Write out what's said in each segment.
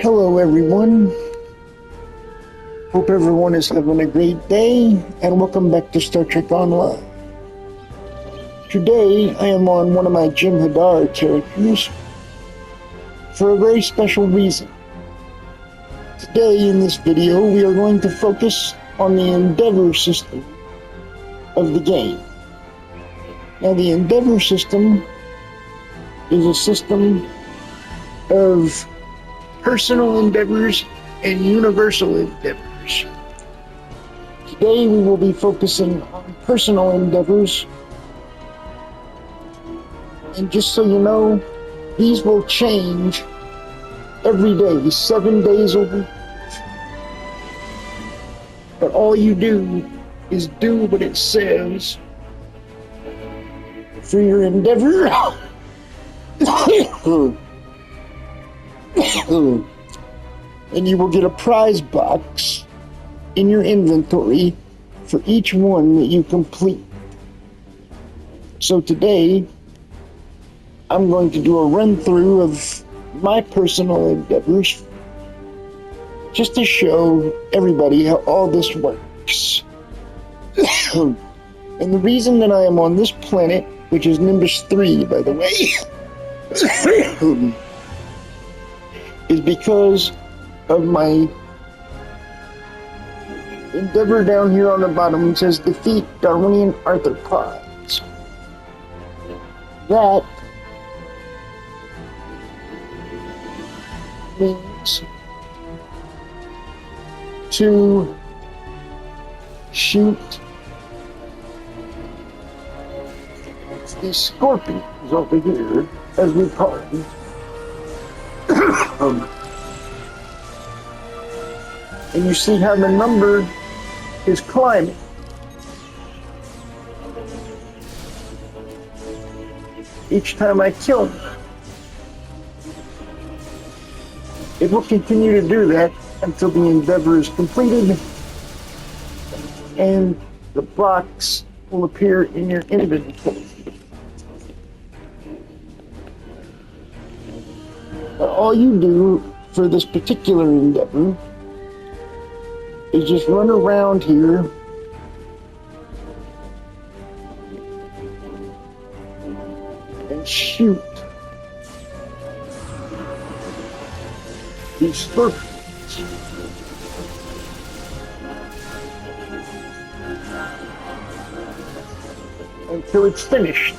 Hello, everyone. Hope everyone is having a great day, and welcome back to Star Trek Online. Today, I am on one of my Jim Hadar characters for a very special reason. Today, in this video, we are going to focus on the Endeavor system of the game. Now, the Endeavor system is a system of personal endeavors and universal endeavors. Today we will be focusing on personal endeavors, and just so you know, these will change every day, 7 days a week. But all you do is do what it says for your endeavor. And you will get a prize box in your inventory for each one that you complete. So today, I'm going to do a run-through of my personal endeavors just to show everybody how all this works. And the reason that I am on this planet, which is Nimbus 3, by the way, is because of my endeavor down here on the bottom. It says defeat Darwinian arthropods. That means to shoot these scorpions over here, as we call them. And you see how the number is climbing. Each time I kill them. It will continue to do that until the endeavor is completed and the box will appear in your inventory. All you do for this particular endeavor is just run around here and shoot these scorpions until it's finished.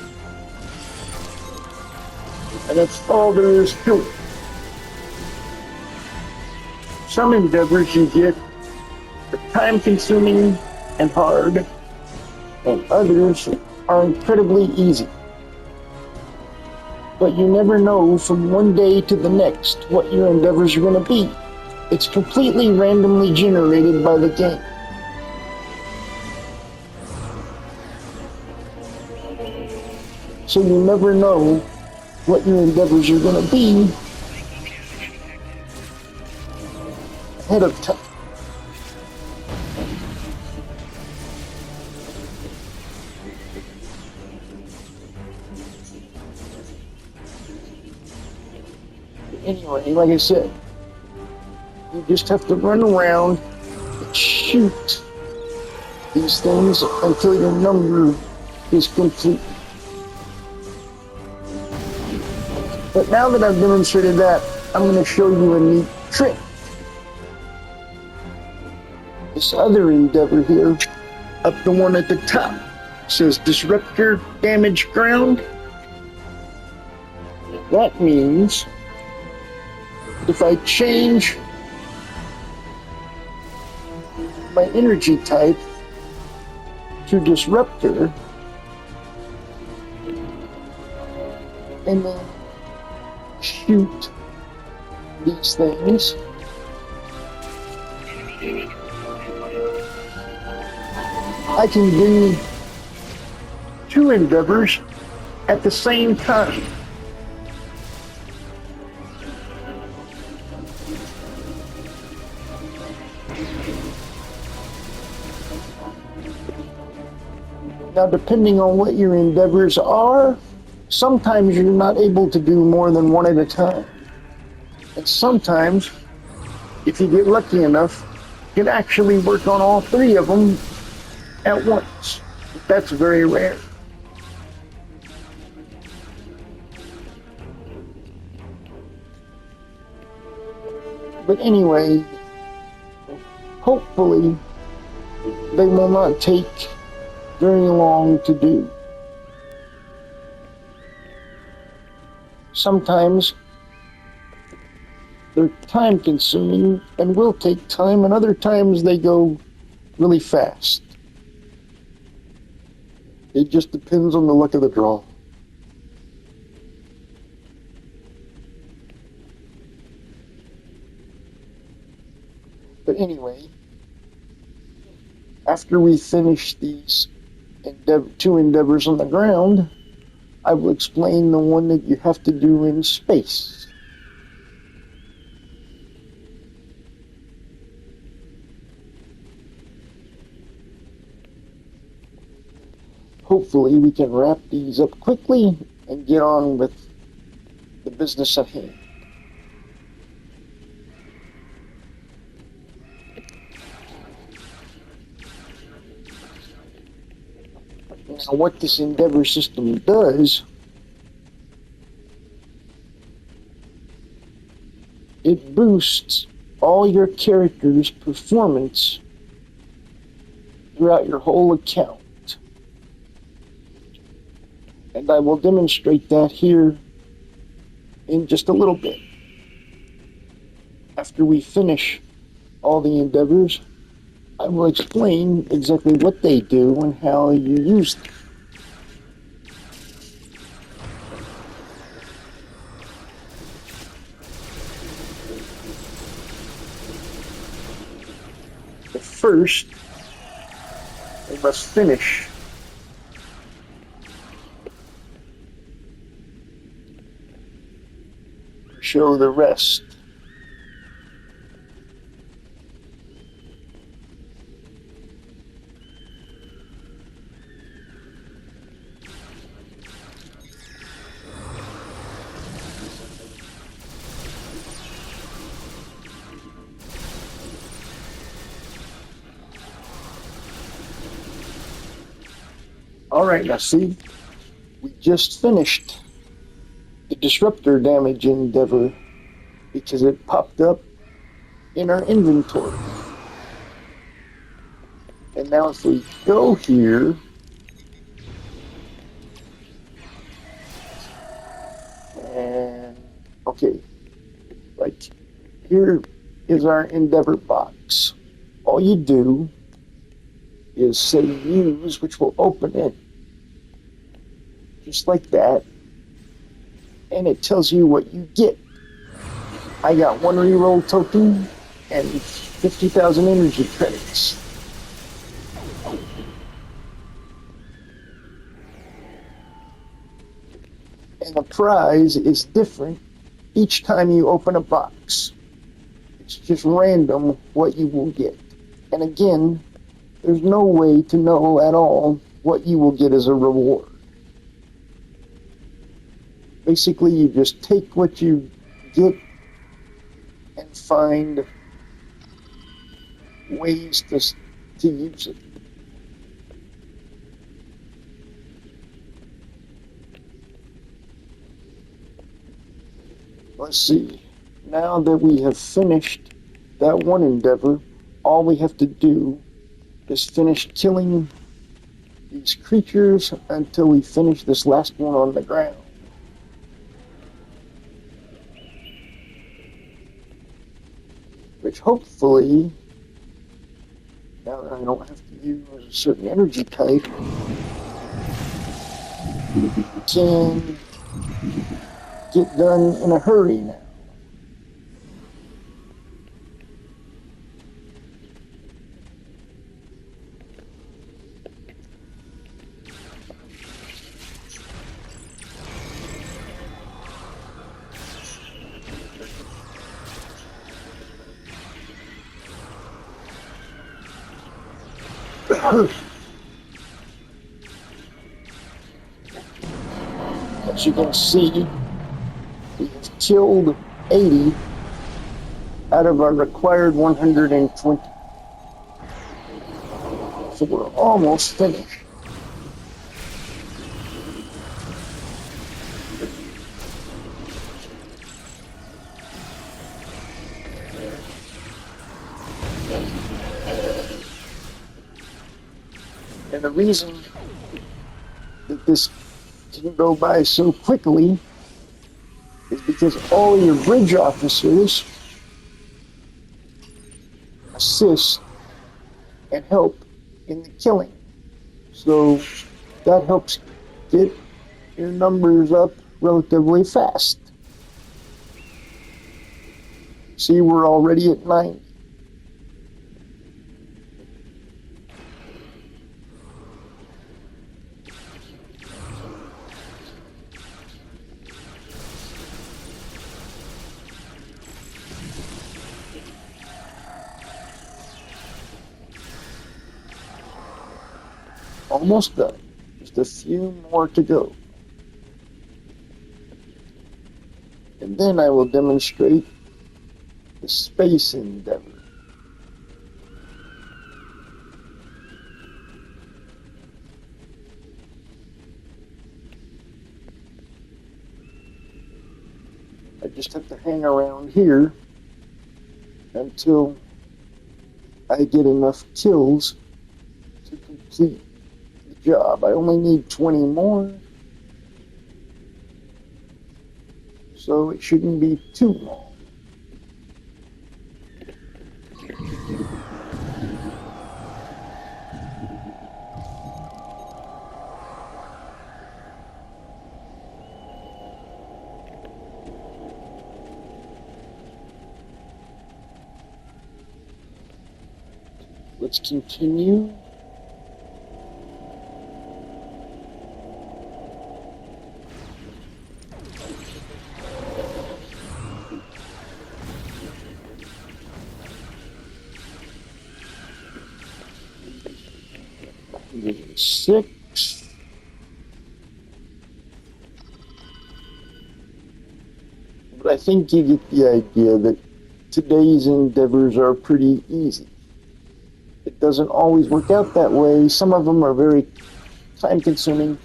And that's all there is to it. Some endeavors you get are time-consuming and hard, and others are incredibly easy. But you never know from one day to the next what your endeavors are going to be. It's completely randomly generated by the game. So you never know what your endeavors are going to be ahead of time. Anyway, like I said, you just have to run around and shoot these things until your number is complete. But now that I've demonstrated that, I'm going to show you a neat trick. This other endeavor here, up the one at the top, says Disruptor Damage Ground. That means if I change my energy type to Disruptor and then shoot these things, I can do 2 endeavors at the same time. Now, depending on what your endeavors are, sometimes you're not able to do more than one at a time. And sometimes if you get lucky enough, you can actually work on all three of them at once. That's very rare. But anyway, hopefully they will not take very long to do. Sometimes they're time consuming and will take time, and other times they go really fast. It just depends on the luck of the draw. But anyway, after we finish these two endeavors on the ground, I will explain the one that you have to do in space. Hopefully we can wrap these up quickly and get on with the business at hand. Now, what this Endeavor system does, it boosts all your character's performance throughout your whole account. And I will demonstrate that here in just a little bit. After we finish all the endeavors, I will explain exactly what they do and how you use them. But first, we must finish show the rest. All right, now see, we just finished the disruptor damage endeavor because it popped up in our inventory. And now if we go here, and okay, right here is our endeavor box. All you do is say use, which will open it just like that, and it tells you what you get. I got one reroll token and 50,000 energy credits. And the prize is different each time you open a box. It's just random what you will get. And again, there's no way to know at all what you will get as a reward. Basically, you just take what you get and find ways to use it. Let's see. Now that we have finished that one endeavor, all we have to do is finish killing these creatures until we finish this last one on the ground. Which hopefully, now that I don't have to use a certain energy type, can get done in a hurry now. As you can see, we have killed 80 out of our required 120. So we're almost finished. And the reason that this can go by so quickly is because all your bridge officers assist and help in the killing. So that helps get your numbers up relatively fast. See, we're already at 90. Almost done. Just a few more to go. And then I will demonstrate the space endeavor. I just have to hang around here until I get enough kills to complete the job. I only need 20 more, so it shouldn't be too long. Let's continue. Six. But I think you get the idea that today's endeavors are pretty easy. It doesn't always work out that way. Some of them are very time-consuming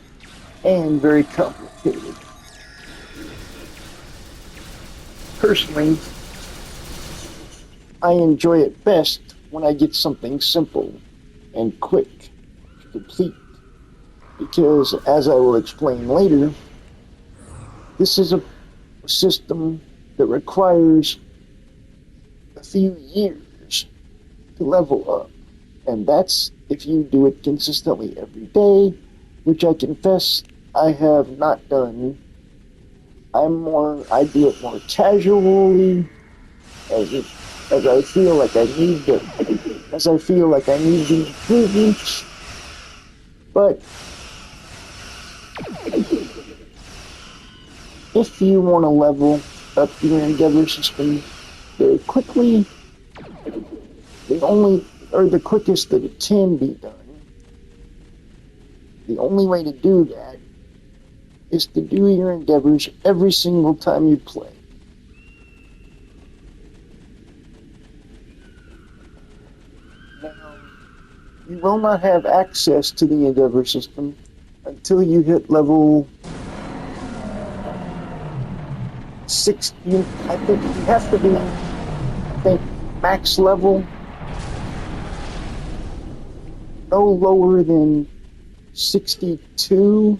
and very complicated. Personally, I enjoy it best when I get something simple and quick to complete, because, as I will explain later, this is a system that requires a few years to level up. And that's if you do it consistently every day, which I confess I have not done. I do it more casually, as I feel like I need the improvements. But if you want to level up your Endeavor system very quickly, the quickest that it can be done, the only way to do that is to do your endeavors every single time you play. Now, you will not have access to the Endeavor system until you hit level 60. I think you have to be, max level no lower than 62,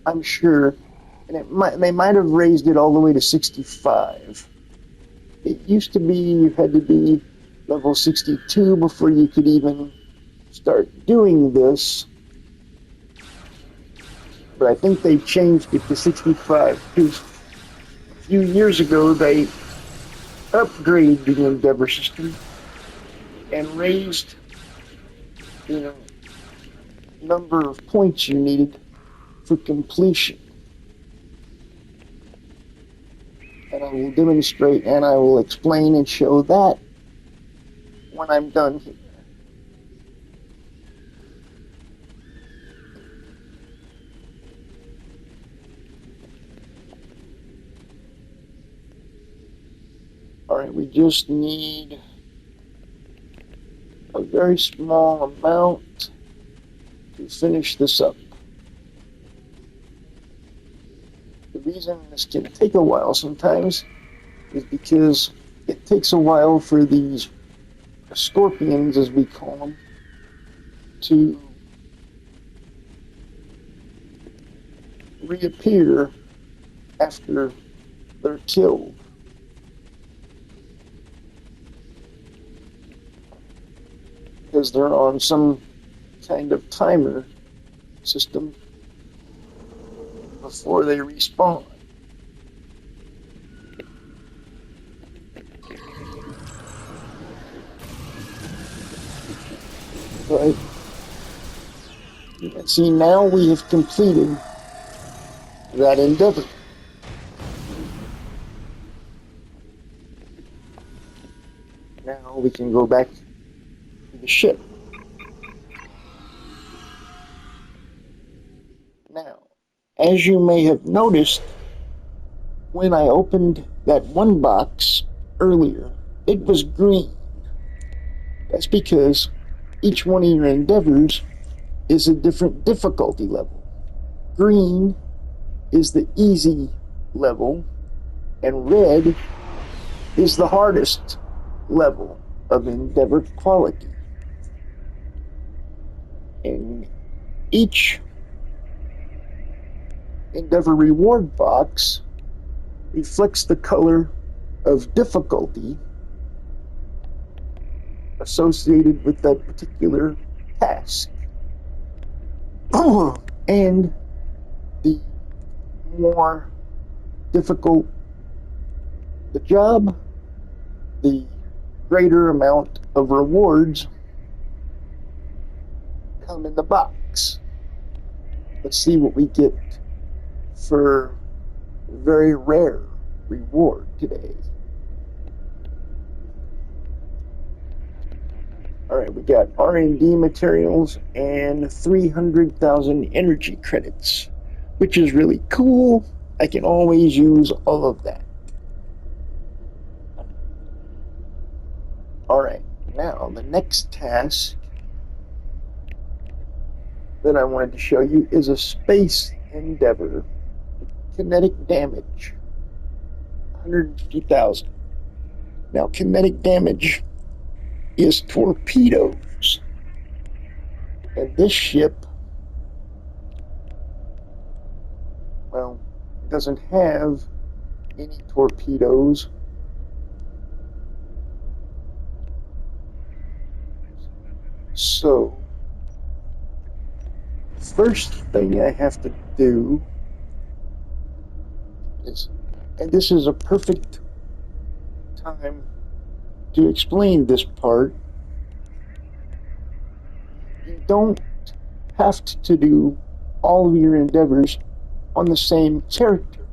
I'm sure, and they might have raised it all the way to 65. It used to be you had to be level 62 before you could even start doing this, but I think they changed it to 65 because a few years ago they upgraded the Endeavor system and raised number of points you needed for completion. And I will demonstrate and I will explain and show that when I'm done here. Our Alright, we just need a very small amount to finish this up. The reason this can take a while sometimes is because it takes a while for these scorpions, as we call them, to reappear after they're killed. Because they're on some kind of timer system before they respawn. Right? You can see now we have completed that endeavor. Now we can go back to the ship. Now, as you may have noticed, when I opened that one box earlier, it was green. That's because each one of your endeavors is a different difficulty level. Green is the easy level, and red is the hardest level of endeavor quality. And each endeavor reward box reflects the color of difficulty associated with that particular task. And the more difficult the job, the greater amount of rewards come in the box. Let's see what we get for a very rare reward today. Alright, we got R&D materials and 300,000 energy credits, which is really cool. I can always use all of that. Alright, now the next task that I wanted to show you is a space endeavor. Kinetic damage, 150,000. Now, kinetic damage is torpedoes. And this ship, well, doesn't have any torpedoes. So, first thing I have to do is, and this is a perfect time to explain this part, you don't have to do all of your endeavors on the same character.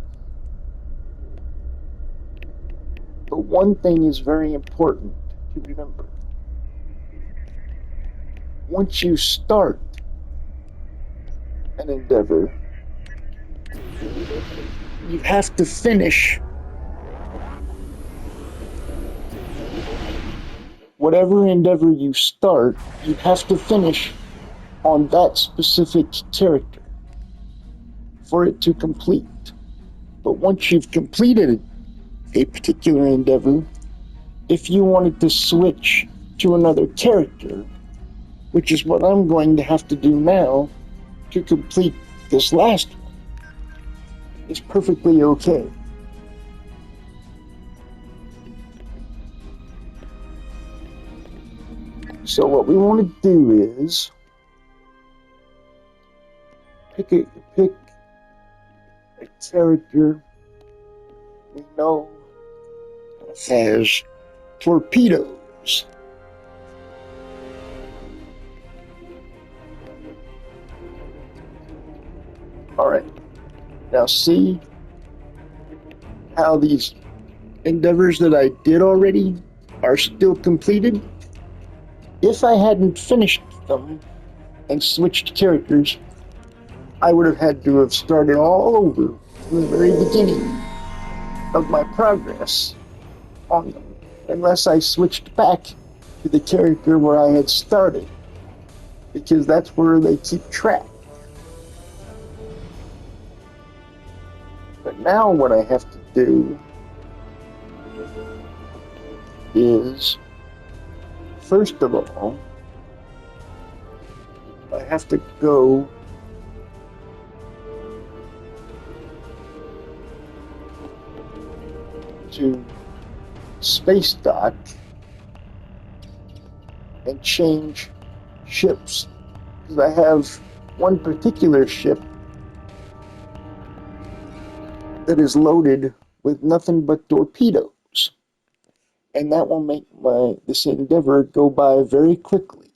But one thing is very important to remember. Once you start an endeavor, you have to finish whatever endeavor you start. You have to finish on that specific character for it to complete. But once you've completed a particular endeavor, if you wanted to switch to another character, which is what I'm going to have to do now to complete this last one, it's perfectly okay. So what we want to do is pick a character we know has torpedoes. Alright, now see how these endeavors that I did already are still completed? If I hadn't finished them and switched characters, I would have had to have started all over from the very beginning of my progress on them. unless I switched back to the character where I had started, because that's where they keep track. But now what I have to do is, first of all, I have to go to Space Dock and change ships, because I have one particular ship that is loaded with nothing but torpedoes, and that will make this endeavor go by very quickly.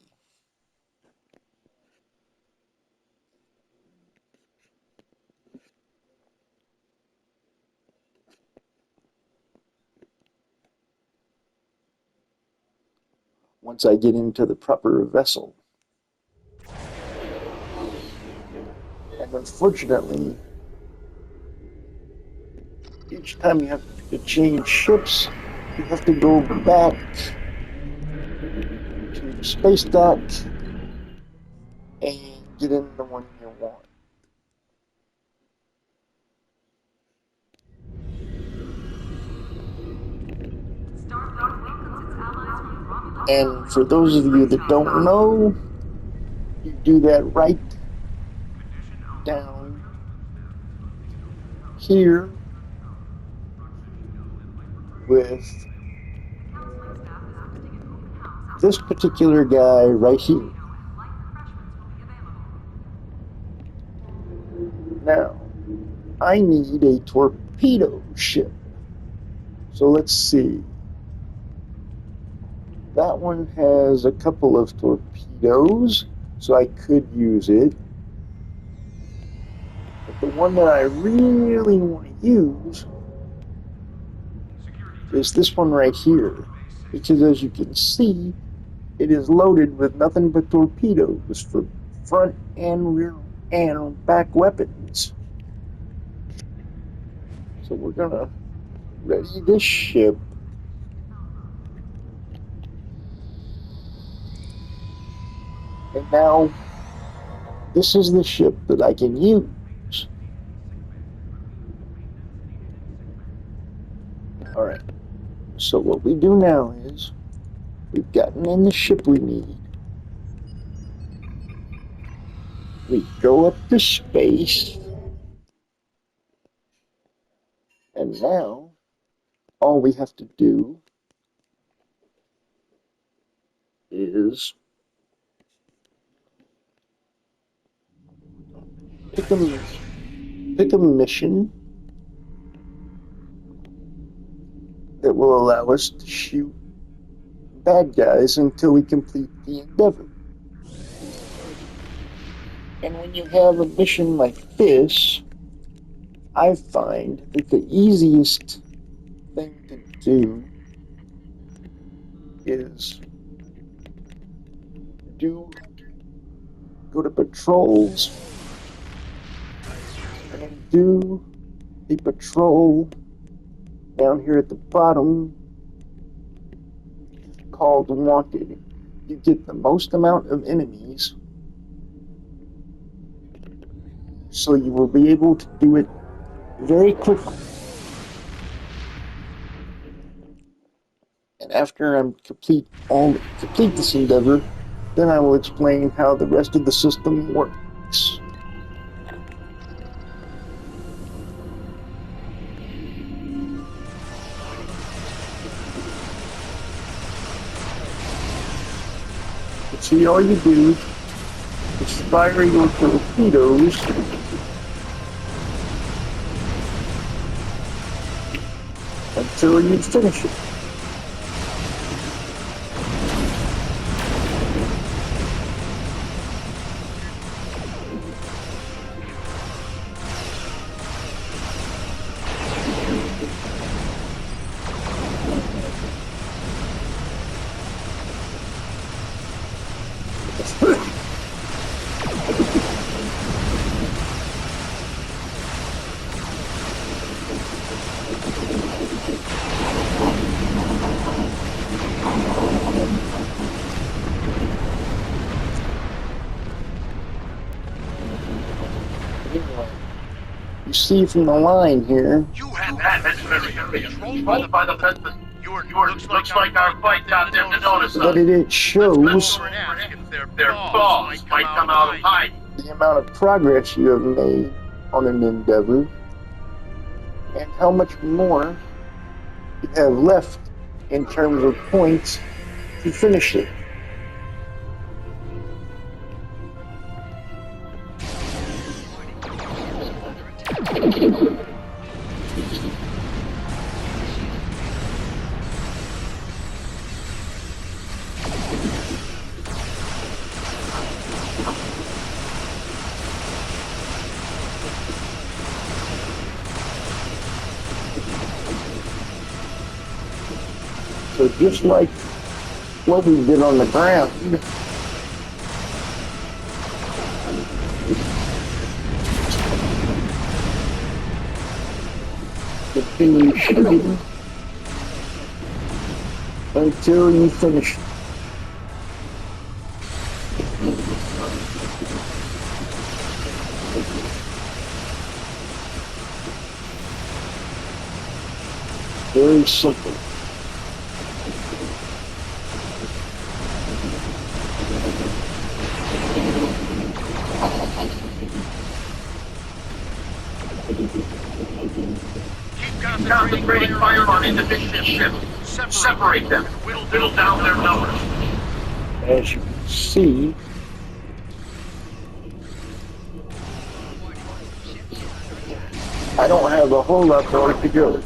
Once I get into the proper vessel. And unfortunately, each time you have to change ships, you have to go back to Space Dock and get in the one you want. And for those of you that don't know, you do that right down here with this particular guy right here. Now, I need a torpedo ship. So let's see. That one has a couple of torpedoes, so I could use it. But the one that I really want to use is this one right here. Because as you can see, it is loaded with nothing but torpedoes for front and rear and back weapons. So we're gonna ready this ship. And now, this is the ship that I can use. Alright, so what we do now is, we've gotten in the ship we need. We go up to space. And now, all we have to do is pick a mission that will allow us to shoot bad guys until we complete the endeavor. And when you have a mission like this, I find that the easiest thing to do is go to patrols and do the patrol down here at the bottom called Wanted. You get the most amount of enemies, so you will be able to do it very quickly. And after I'm complete this endeavor, then I will explain how the rest of the system works. See, all you do is fire your torpedoes until you finish it. see from the line here, You had that controlled by the Fed. Looks like our fight got them to notice us. but it shows Their balls might come out high. the amount of progress you have made on an endeavor and how much more you have left in terms of points to finish it. So just like what we did on the ground, continue shooting until you finish. Very simple. Concentrating fire on individual ships. Separate them. Whittle down their numbers. As you can see, I don't have a whole lot more to go.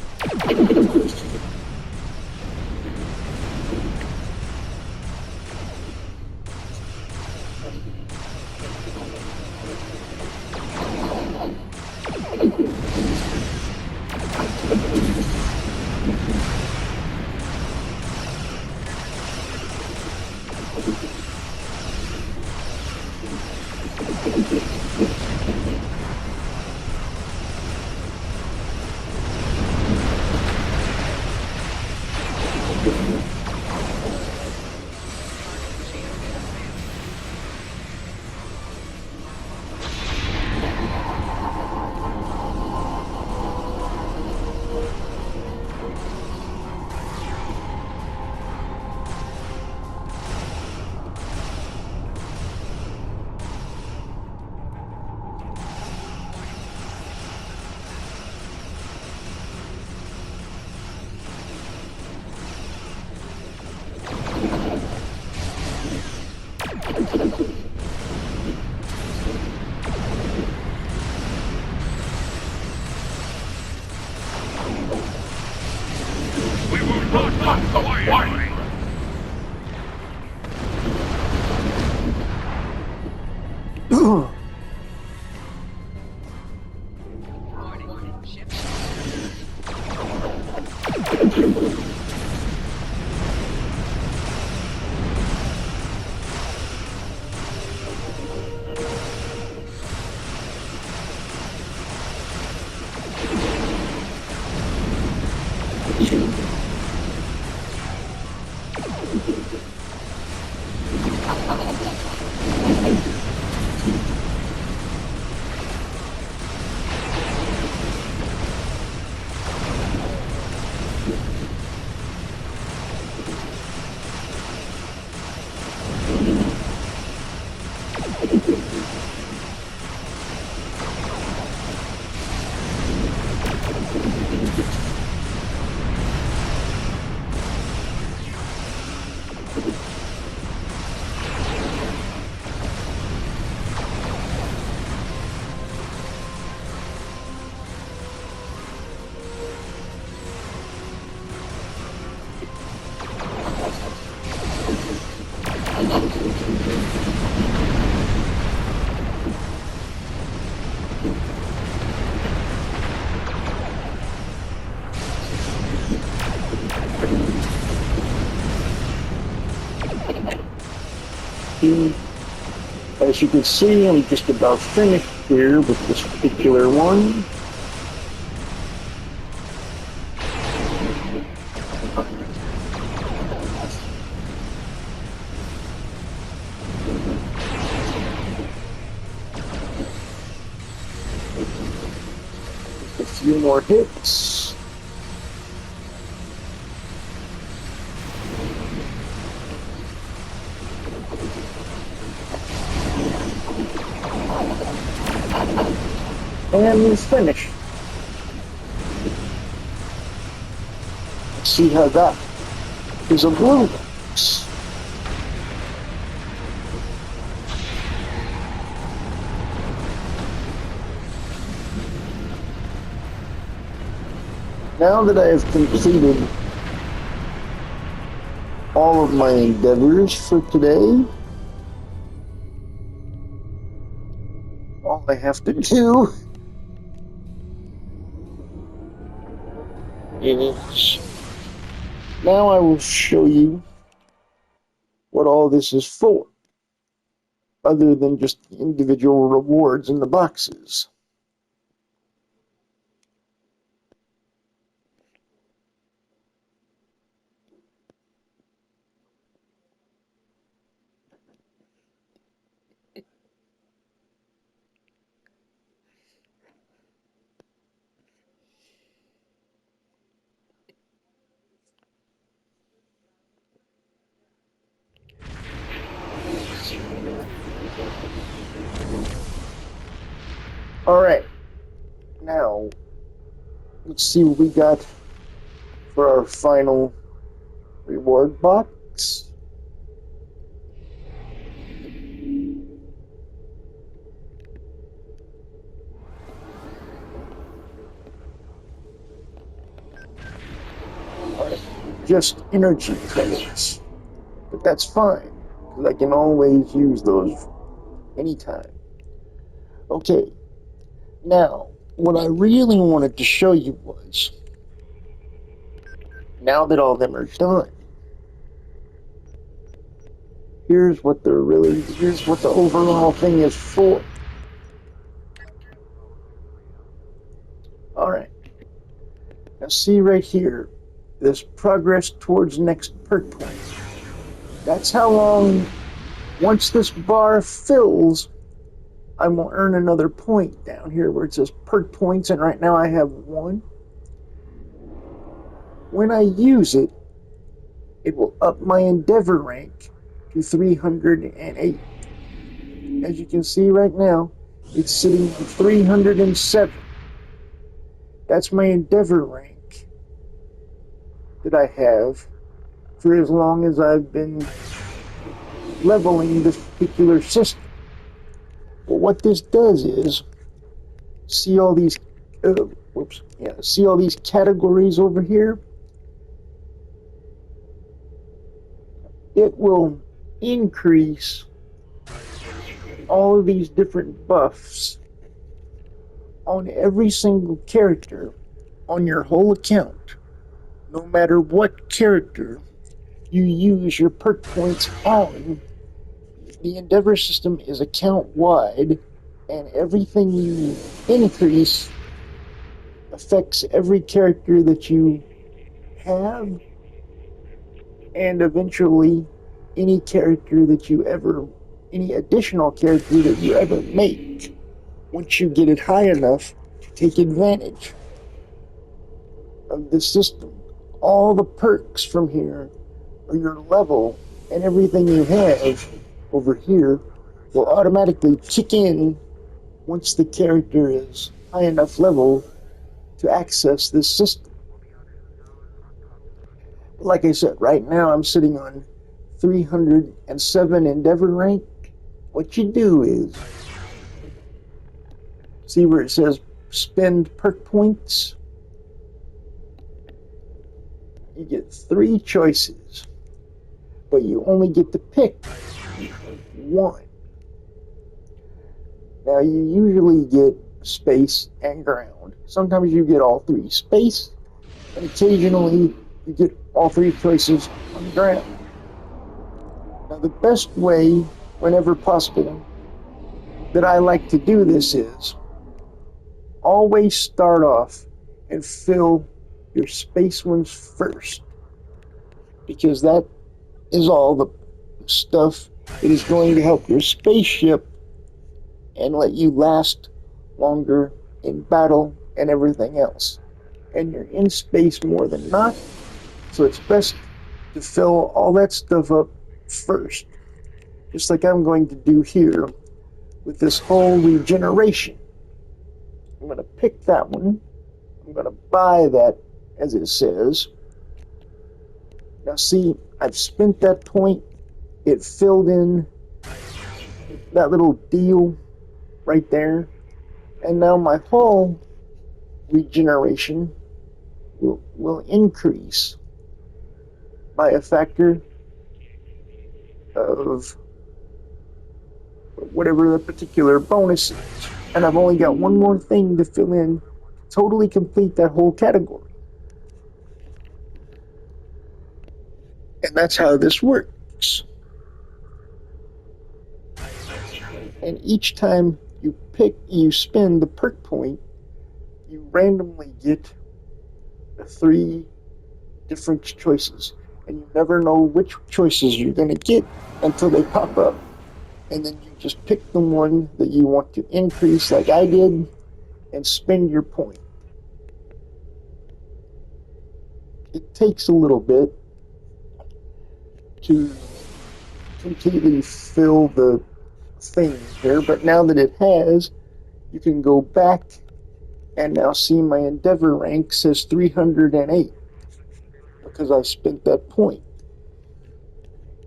As you can see, I'm just about finished here with this particular one. few more hits. And he's finished. Let's see how that is a blue box. Now that I have completed all of my endeavors for today, all I have to do is now I will show you what all this is for, other than just individual rewards in the boxes. Alright, now let's see what we got for our final reward box. Alright, just energy credits, but that's fine, because I can always use those anytime. Okay. Now, what I really wanted to show you was, now that all of them are done, here's what the overall thing is for. Alright. Now see right here, this progress towards next perk point. That's how long, once this bar fills, I will earn another point down here where it says perk points, and right now I have 1. When I use it, it will up my endeavor rank to 308. As you can see right now, it's sitting at 307. That's my endeavor rank that I have for as long as I've been leveling this particular system. But what this does is, see all these, see all these categories over here? It will increase all of these different buffs on every single character on your whole account, no matter what character you use your perk points on. The Endeavor system is account-wide, and everything you increase affects every character that you have, and eventually any additional character that you ever make, once you get it high enough to take advantage of the system. All the perks from here, or your level, and everything you have over here will automatically kick in once the character is high enough level to access this system. Like I said, right now I'm sitting on 307 Endeavor rank. What you do is, see where it says spend perk points? You get 3 choices, but you only get to pick 1. Now you usually get space and ground. Sometimes you get all 3 space, and occasionally you get all 3 choices on ground. Now the best way, whenever possible, that I like to do this is always start off and fill your space ones first, because that is all the stuff that is going to help your spaceship and let you last longer in battle and everything else. And you're in space more than not, so it's best to fill all that stuff up first. Just like I'm going to do here with this whole regeneration. I'm going to pick that one. I'm going to buy that, as it says. Now see, I've spent that point. It filled in that little deal right there. And now my whole regeneration will increase by a factor of whatever the particular bonus is. And I've only got one more thing to fill in, totally complete that whole category. And that's how this works. And each time you spend the perk point, you randomly get 3 different choices. And you never know which choices you're going to get until they pop up. And then you just pick the one that you want to increase, like I did, and spend your point. It takes a little bit to completely fill the thing here, but now that it has, you can go back and now see my Endeavor rank says 308 because I spent that point.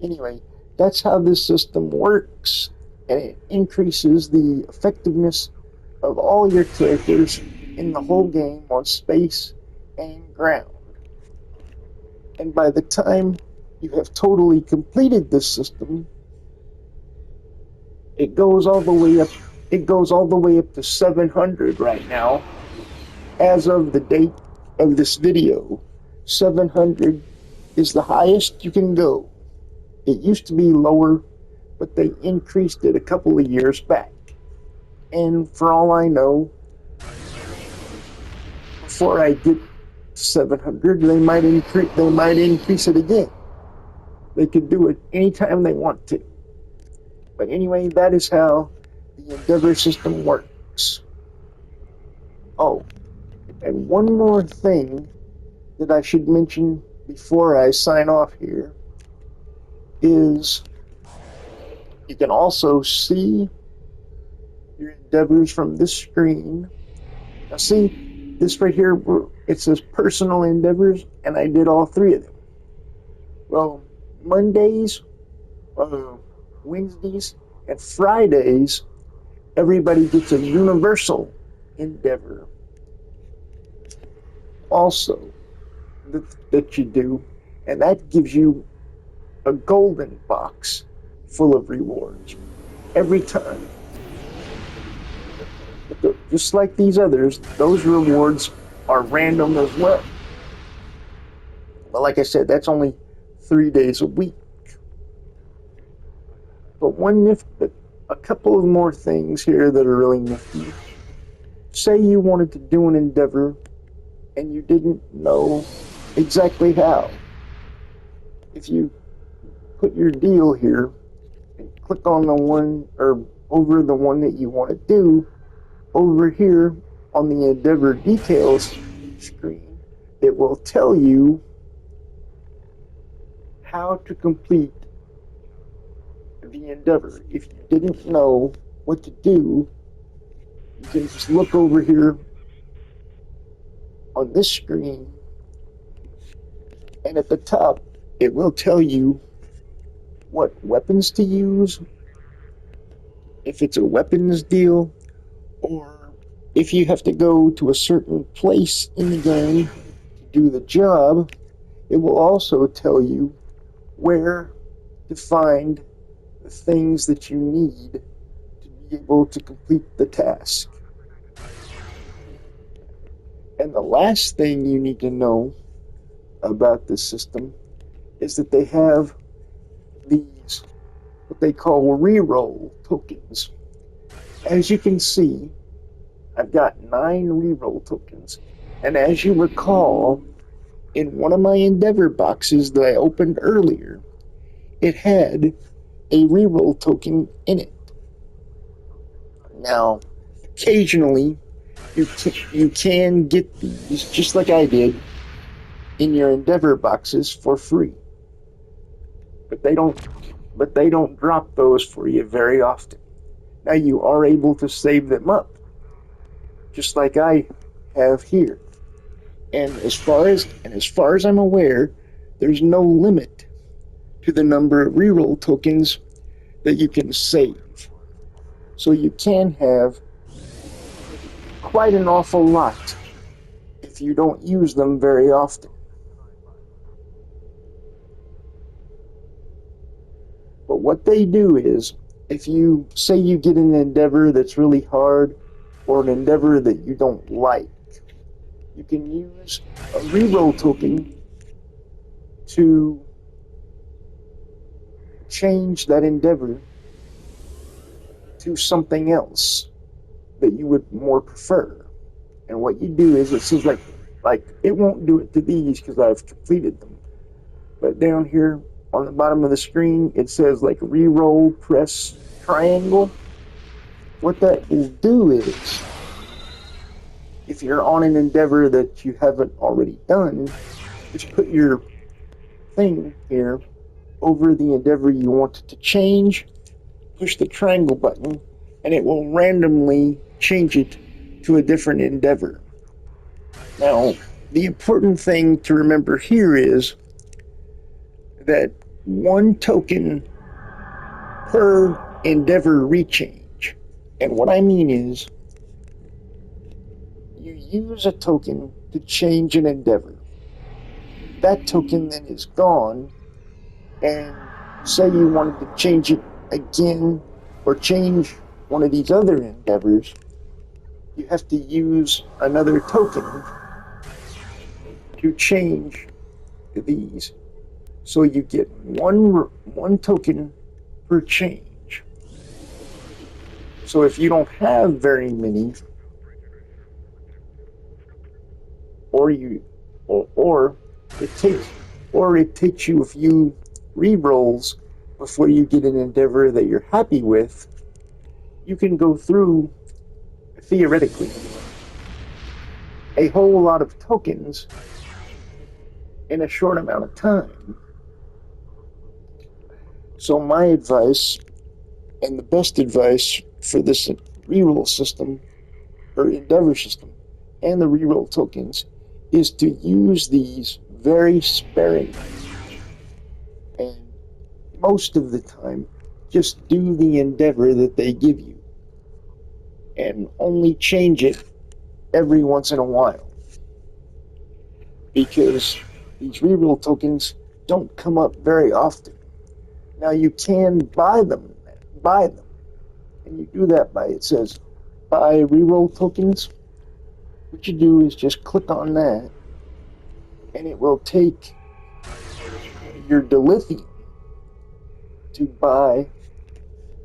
Anyway, that's how this system works, and it increases the effectiveness of all your characters in the whole game on space and ground. And by the time you have totally completed this system, it goes all the way up. It goes all the way up to 700 right now. As of the date of this video, 700 is the highest you can go. It used to be lower, but they increased it a couple of years back. And for all I know, before I get to 700, they might increase it again. They could do it anytime they want to. But anyway, that is how the Endeavor system works. Oh, and one more thing that I should mention before I sign off here is you can also see your endeavors from this screen. Now see, this right here, it says personal endeavors, and I did all 3 of them. Well, Mondays, Wednesdays, and Fridays, everybody gets a universal endeavor also that you do, and that gives you a golden box full of rewards every time. Just like these others, those rewards are random as well. But like I said, that's only 3 days a week. But a couple of more things here that are really nifty. Say you wanted to do an endeavor and you didn't know exactly how. If you put your deal here and click on the one, or over the one that you want to do, over here on the Endeavor details screen, it will tell you how to complete the endeavor. If you didn't know what to do, you can just look over here on this screen, and at the top it will tell you what weapons to use, if it's a weapons deal, or if you have to go to a certain place in the game to do the job. It will also tell you where to find the things that you need to be able to complete the task. And the last thing you need to know about this system is that they have these, what they call reroll tokens. As you can see, I've got 9 reroll tokens. And as you recall, in one of my Endeavor boxes that I opened earlier, it had a reroll token in it. Now, occasionally, you can get these, just like I did, in your Endeavor boxes for free. But they don't drop those for you very often. Now you are able to save them up, just like I have here. And as far as I'm aware, there's no limit to the number of reroll tokens that you can save. So you can have quite an awful lot if you don't use them very often. But what they do is, if you say you get an endeavor that's really hard, or an endeavor that you don't like, you can use a reroll token to change that endeavor to something else that you would more prefer. And what you do is, it seems like it won't do it to these because I've completed them, but down here on the bottom of the screen it says like reroll, press triangle. What that will do is, if you're on an endeavor that you haven't already done, just put your thing here over the endeavor you want it to change, push the triangle button, and it will randomly change it to a different endeavor. Now, the important thing to remember here is that 1 token per endeavor rechange. And what I mean is, you use a token to change an endeavor. That token then is gone, and say you wanted to change it again, or change one of these other endeavors, you have to use another token to change these. So you get one token per change. So if you don't have very many, or it takes you a few re-rolls before you get an endeavor that you're happy with, you can go through, theoretically, a whole lot of tokens in a short amount of time. So my advice, and the best advice for this reroll system, or endeavor system, and the reroll tokens, is to use these very sparingly. And most of the time, just do the endeavor that they give you, and only change it every once in a while. Because these reroll tokens don't come up very often. Now you can buy them, and you do that by, it says, buy reroll tokens. What you do is just click on that, and it will take your Dilithium to buy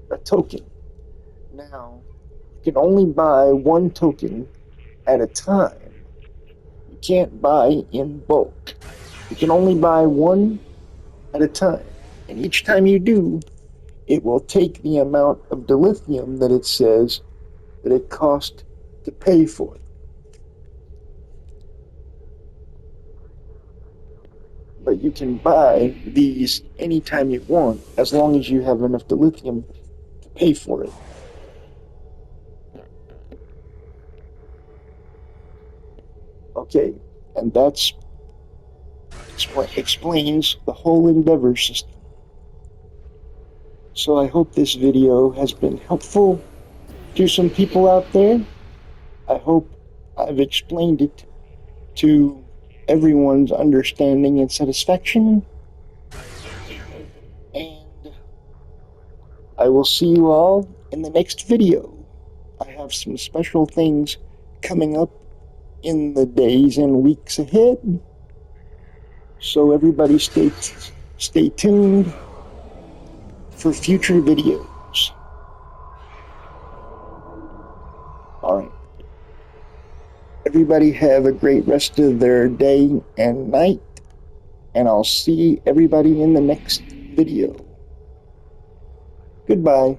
a token. Now, you can only buy 1 token at a time. You can't buy in bulk. You can only buy 1 at a time. And each time you do, it will take the amount of Dilithium that it says that it cost to pay for it. But you can buy these anytime you want, as long as you have enough Dilithium to pay for it. Okay, and that's explains the whole endeavor system. So I hope this video has been helpful to some people out there. I hope I've explained it to everyone's understanding and satisfaction. And I will see you all in the next video. I have some special things coming up in the days and weeks ahead. So everybody stay tuned for future videos. Alright. Everybody have a great rest of their day and night, and I'll see everybody in the next video. Goodbye.